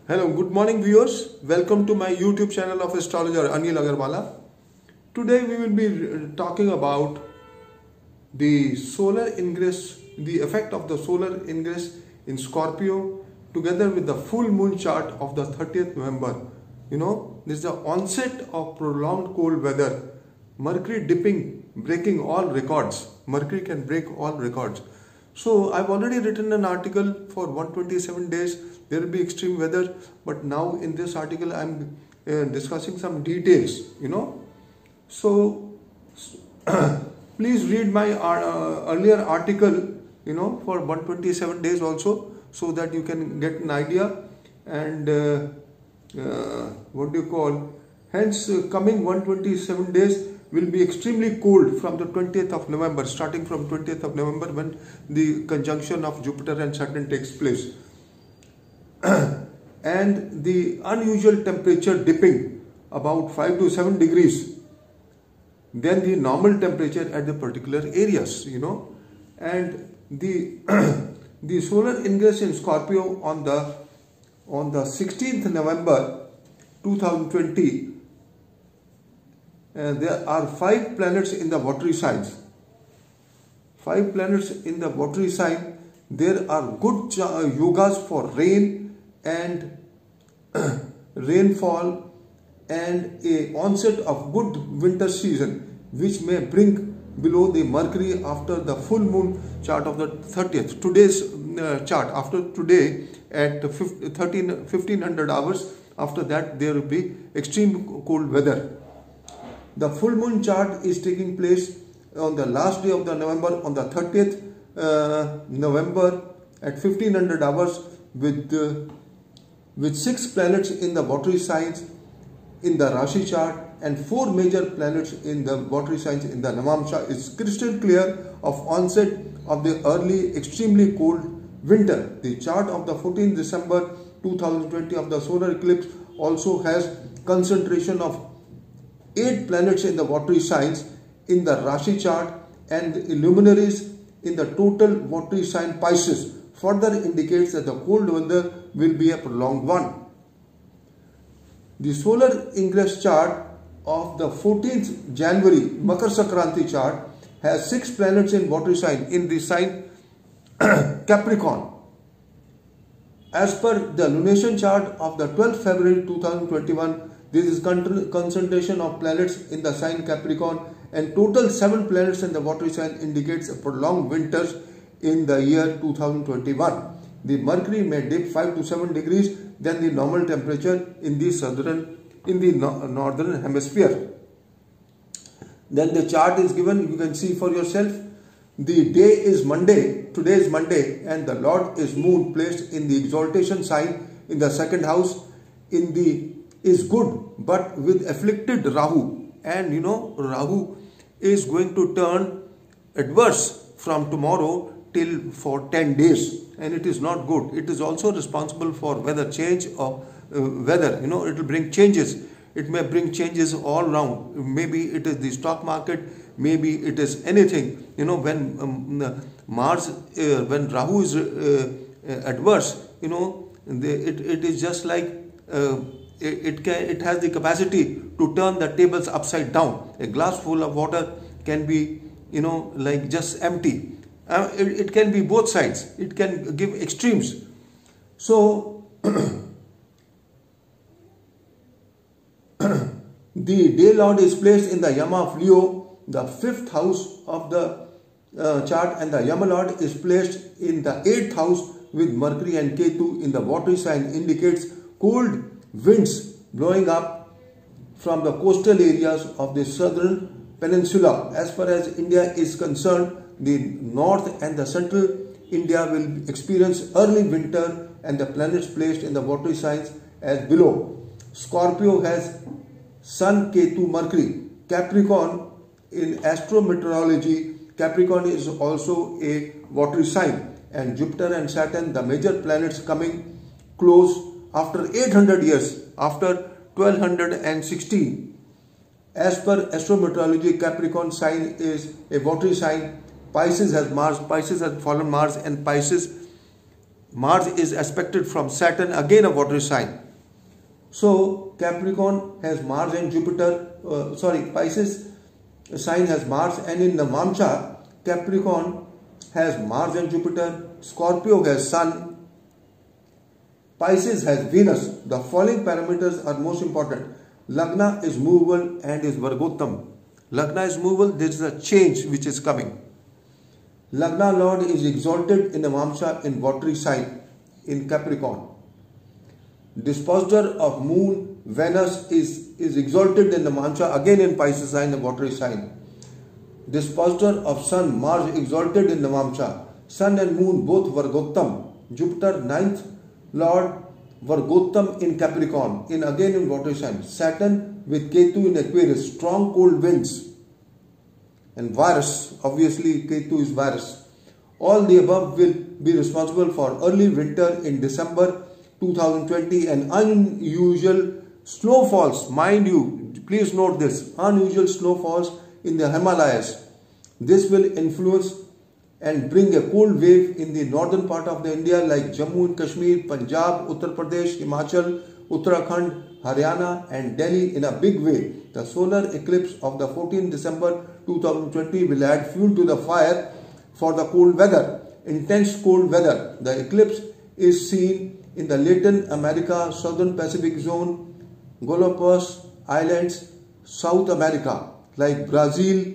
Hello, good morning viewers. Welcome to my YouTube channel of astrologer Anil Agarwala. Today we will be talking about the solar ingress, the effect of the solar ingress in Scorpio together with the full moon chart of the 30th November. This is the onset of prolonged cold weather. Mercury dipping, breaking all records. Mercury can break all records. So I've already written an article for 127 days. There will be extreme weather, but now in this article I'm discussing some details. So please read my earlier article, for 127 days also, so that you can get an idea. And hence coming 127 days will be extremely cold from the 20th of November, starting from 20th of November when the conjunction of Jupiter and Saturn takes place. And the unusual temperature dipping about 5 to 7 degrees than the normal temperature at the particular areas, and the the solar ingress in Scorpio on the 16th November 2020. There are 5 planets in the watery signs. 5 planets in the watery sign. There are good yogas for rain and rainfall and a onset of good winter season, which may bring below the Mercury after the full moon chart of the 30th. Today's chart, after today at 1500 hours, after that there will be extreme cold weather. The full moon chart is taking place on the last day of the November, on the 30th November at 1500 hours with 6 planets in the watery signs in the Rashi chart and 4 major planets in the watery signs in the Navam chart. It's crystal clear of onset of the early extremely cold winter. The chart of the 14th December 2020 of the solar eclipse also has concentration of 8 planets in the watery signs in the Rashi chart and the luminaries in the total watery sign Pisces further indicates that the cold weather will be a prolonged one. The solar ingress chart of the 14th January Makar Sankranti chart has 6 planets in watery sign in the sign Capricorn. As per the lunation chart of the 12th February 2021, this is concentration of planets in the sign Capricorn, and total 7 planets in the watery sign indicates a prolonged winters in the year 2021. The Mercury may dip 5 to 7 degrees than the normal temperature in the northern hemisphere. Then the chart is given, you can see for yourself. The day is Monday, today is Monday, and the Lord is Moon placed in the exaltation sign in the 2nd house is good, but with afflicted Rahu. And Rahu is going to turn adverse from tomorrow till for 10 days, and it is not good. It is also responsible for weather change of weather. It will bring changes. It may bring changes all round. Maybe it is the stock market, maybe it is anything. When Mars, when Rahu is adverse, it is just like it has the capacity to turn the tables upside down. A glass full of water can be, like just empty. It can be both sides. It can give extremes. So the day Lord is placed in the Yama of Leo, the 5th house of the chart, and the Yama Lord is placed in the 8th house with Mercury and Ketu in the watery sign, indicates cold winds blowing up from the coastal areas of the southern peninsula. As far as India is concerned, the north and the central India will experience early winter, and the planets placed in the watery signs as below. Scorpio has Sun, Ketu, Mercury. Capricorn, in astrometeorology, Capricorn is also a watery sign, and Jupiter and Saturn, the major planets, coming close after 800 years, after 1216. As per astrometeorology, Capricorn sign is a watery sign. Pisces has Mars, Pisces has fallen Mars, and Pisces Mars is aspected from Saturn, again a watery sign. So Capricorn has Mars and Jupiter, Pisces sign has Mars, and in the Namamsha, Capricorn has Mars and Jupiter, Scorpio has Sun, Pisces has Venus. The following parameters are most important. Lagna is movable and is Vargottam. Lagna is movable, there is a change which is coming. Lagna Lord is exalted in the Namamsha in watery sign in Capricorn. Dispositor of Moon, Venus is exalted in the Namamsha again in Pisces sign, the watery sign. Dispositor of Sun, Mars exalted in the Namamsha. Sun and Moon both Vargottam. Jupiter, ninth Lord, Vargottam in Capricorn, again in watery sign. Saturn with Ketu in Aquarius, strong cold winds. And virus, obviously Ketu is virus. All the above will be responsible for early winter in December 2020 and unusual snowfalls. Mind you, please note this, unusual snowfalls in the Himalayas. This will influence and bring a cold wave in the northern part of the India like Jammu and Kashmir, Punjab, Uttar Pradesh, Himachal, Uttarakhand, Haryana and Delhi in a big way. The solar eclipse of the 14th December 2020 will add fuel to the fire for the cold weather, intense cold weather. The eclipse is seen in the Latin America, Southern Pacific Zone, Galapagos Islands, South America like Brazil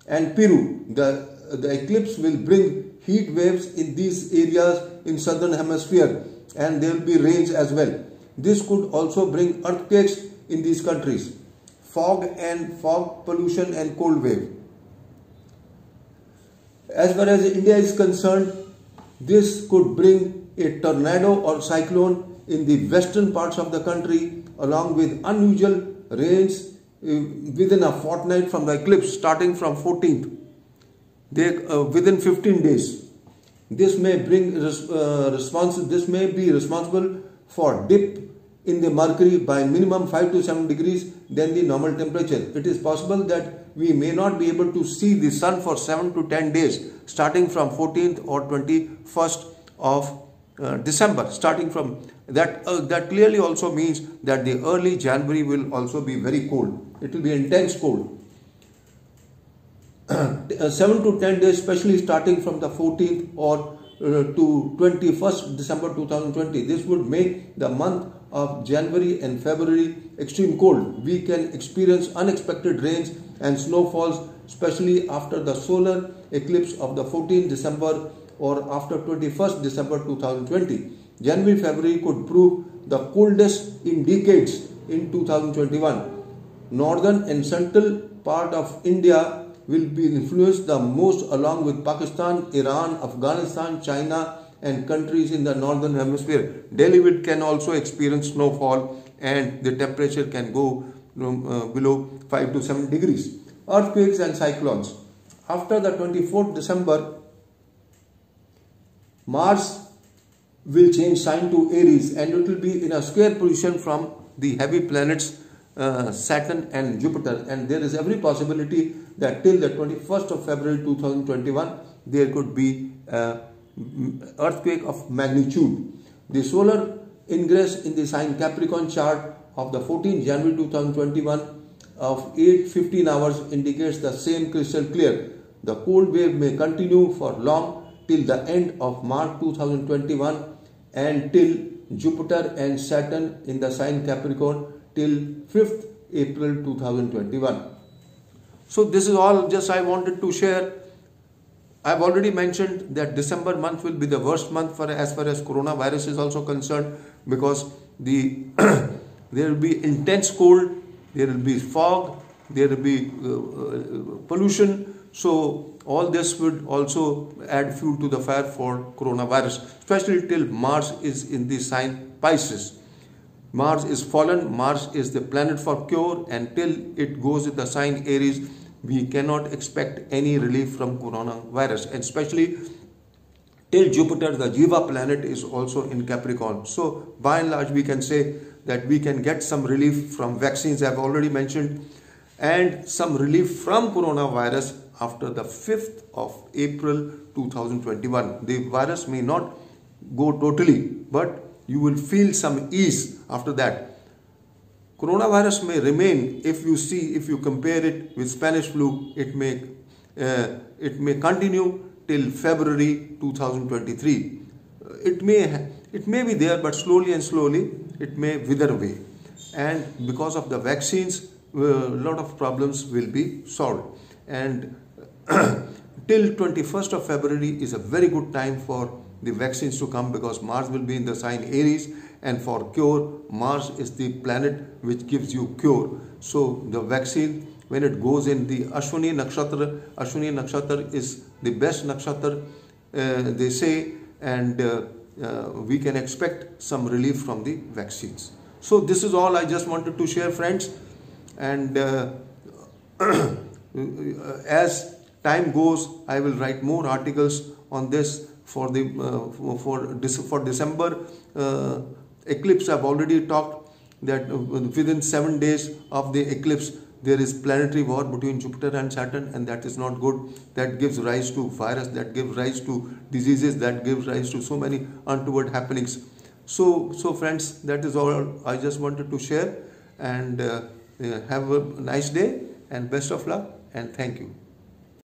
and Peru. The eclipse will bring heat waves in these areas in southern hemisphere and there will be rains as well. This could also bring earthquakes in these countries, fog pollution and cold wave. As far as India is concerned, this could bring a tornado or cyclone in the western parts of the country along with unusual rains within a fortnight from the eclipse starting from 14th. Within 15 days. This may bring this may be responsible for dip in the mercury by minimum 5 to 7 degrees than the normal temperature. It is possible that we may not be able to see the sun for 7 to 10 days starting from 14th or 21st of December. Starting from that, that clearly also means that the early January will also be very cold. It will be intense cold. 7 to 10 days, especially starting from the 14th or to 21st December 2020. This would make the month of January and February extreme cold. We can experience unexpected rains and snowfalls, especially after the solar eclipse of the 14th December or after 21st December 2020. January-February could prove the coldest in decades in 2021. Northern and central part of India will be influenced the most along with Pakistan, Iran, Afghanistan, China and countries in the northern hemisphere. Delhi can also experience snowfall and the temperature can go below 5 to 7 degrees. Earthquakes and cyclones. After the 24th December, Mars will change sign to Aries and it will be in a square position from the heavy planets Saturn and Jupiter, and there is every possibility that till the 21st of February 2021 there could be earthquake of magnitude. The solar ingress in the sign Capricorn chart of the 14th January 2021 of 8:15 hours indicates the same crystal clear. The cold wave may continue for long till the end of March 2021 and till Jupiter and Saturn in the sign Capricorn till 5th April 2021. So this is all just I wanted to share. I've already mentioned that December month will be the worst month for as far as coronavirus is also concerned, because there will be intense cold, there will be fog, there will be pollution. So all this would also add fuel to the fire for coronavirus, especially till Mars is in the sign Pisces. Mars is fallen, Mars is the planet for cure, and till it goes in the sign Aries, we cannot expect any relief from coronavirus, and especially till Jupiter, the Jiva planet, is also in Capricorn. So by and large we can say that we can get some relief from vaccines, I have already mentioned, and some relief from coronavirus after the 5th of April 2021. The virus may not go totally, but you will feel some ease after that. Coronavirus may remain. If you compare it with Spanish flu, it may continue till February 2023. It may be there, but slowly and slowly it may wither away. And because of the vaccines, a lot of problems will be solved. And till 21st of February is a very good time for the vaccines to come, because Mars will be in the sign Aries, and for cure, Mars is the planet which gives you cure. So the vaccine, when it goes in the Ashwini Nakshatra is the best nakshatra, they say, and we can expect some relief from the vaccines. So this is all I just wanted to share, friends. And as time goes, I will write more articles on this for December eclipse. I've already talked that within 7 days of the eclipse there is planetary war between Jupiter and Saturn, and that is not good. That gives rise to virus, that gives rise to diseases, that gives rise to so many untoward happenings. So friends, that is all I just wanted to share. And have a nice day and best of luck, and thank you.